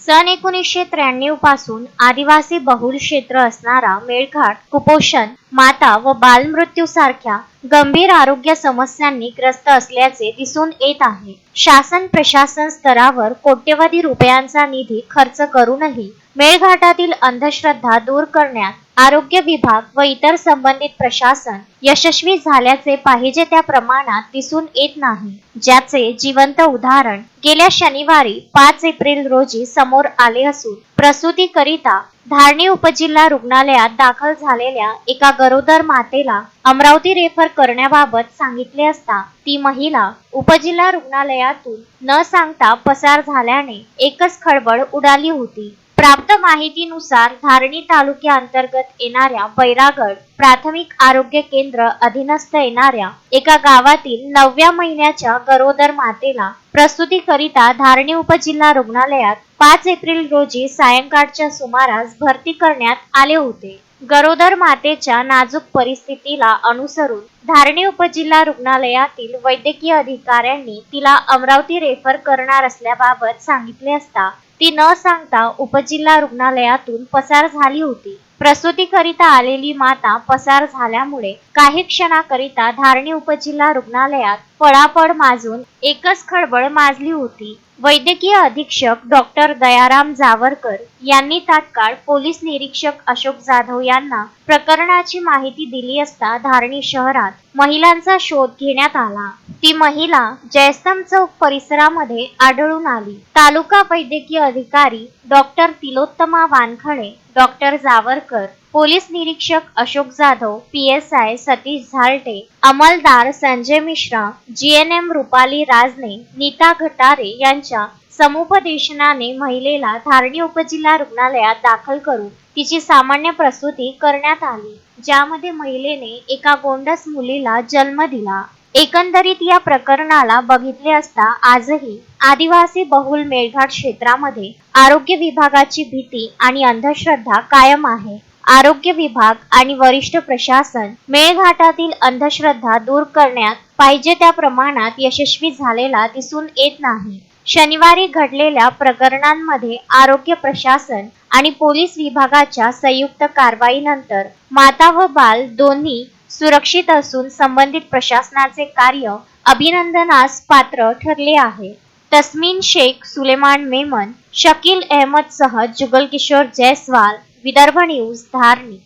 सन 1993 पासून आदिवासी बहुल क्षेत्र असणारा मेळघाट कुपोषण, माता व बालमृत्यू सारख्या गंभीर आरोग्य समस्यांनी ग्रस्त असल्याचे दिसून येत आहे. शासन प्रशासन स्तरावर कोट्यवधी रुपयांचा निधी खर्च करूनही मेळघाटातील अंधश्रद्धा दूर करण्यात आरोग्य विभाग व इतर संबंधित प्रशासन यशस्वी झाल्याचे पाहिजे त्या प्रमाणात दिसून येत नाही. ज्याचे जिवंत उदाहरण गेल्या शनिवारी 5 एप्रिल रोजी समोर आले असून प्रसूतीकरिता धारणी उपजिल्हा रुग्णालयात दाखल झालेल्या एका गरोदर मातेला अमरावती रेफर करण्याबाबत सांगितले असता ती महिला उपजिल्हा रुग्णालयातून न सांगता पसार झाल्याने एकच खळबळ उडाली होती. प्राप्त माहितीनुसार धारणी तालुक्याअंतर्गत येणाऱ्या बैरागड प्राथमिक आरोग्य केंद्र अधीनस्थ येणाऱ्या एका गावातील 9व्या महिन्याच्या गरोदर मातेला प्रसूतीकरिता धारणी उपजिल्हा रुग्णालयात 5 एप्रिल रोजी सायंकाळच्या सुमारास भरती करण्यात आले होते. गरोदर मातेच्या नाजूक परिस्थितीला अनुसरून धारणी उपजिल्हा रुग्णालयातील वैद्यकीय अधिकाऱ्यांनी तिला अमरावती रेफर करणार असल्याबाबत सांगितले असता ती न सांगता उपजिल्हा रुग्णालयातून पसार झाली होती. प्रसूतीकरिता आलेली माता पसार झाल्यामुळे काही क्षणाकरिता धारणी उपजिल्हा रुग्णालयात पळापळ माजून एकच खळबळ माजली होती. वैद्यकीय अधीक्षक डॉक्टर दयाराम जावरकर यांनी तात्काळ पोलीस निरीक्षक अशोक जाधव यांना प्रकरणाची माहिती दिली असता धारणी शहरात महिलांचा शोध घेण्यात आला. ती महिला जयस्तंभ चौक परिसरामध्ये आढळून आली. तालुका वैद्यकीय अधिकारी doctor Tilottama Wankhade, doctor Jawarkar, police निरीक्षक अशोक जाधव, PSI सतीश झालटे, अंमलदार संजय मिश्रा, GNM रुपाली राजने, नीता घटारे यांच्या समुपदेशनाने महिलेला धारणी उपजिल्हा रुग्णालयात दाखल करून तिची सामान्य प्रसूती करण्यात आली, ज्यामध्ये महिलेने एका गोंडस मुलीला जन्म दिला. एकंदरीत या प्रकरणाला बघितले असता आजही आदिवासी बहुल मेळघाट क्षेत्रामध्ये आरोग्य विभागाची भीती आणि अंधश्रद्धा कायम आहे. आरोग्य विभाग आणि वरिष्ठ प्रशासन मेळघाटातील अंधश्रद्धा दूर करण्यात पाहिजे त्या प्रमाणात यशस्वी झालेला दिसून येत नाही. शनिवारी घडलेल्या प्रकरणांमध्ये आरोग्य प्रशासन आणि पोलीस विभागाच्या संयुक्त कारवाईनंतर माता व बाल दोन्ही सुरक्षित असून संबंधित प्रशासनाचे कार्य अभिनंदनास पात्र ठरले आहे. तस्मीन शेख, सुलेमान मेमन, शकील अहमद सह जुगल किशोर जयस्वाल, विदर्भ न्यूज, धारणी.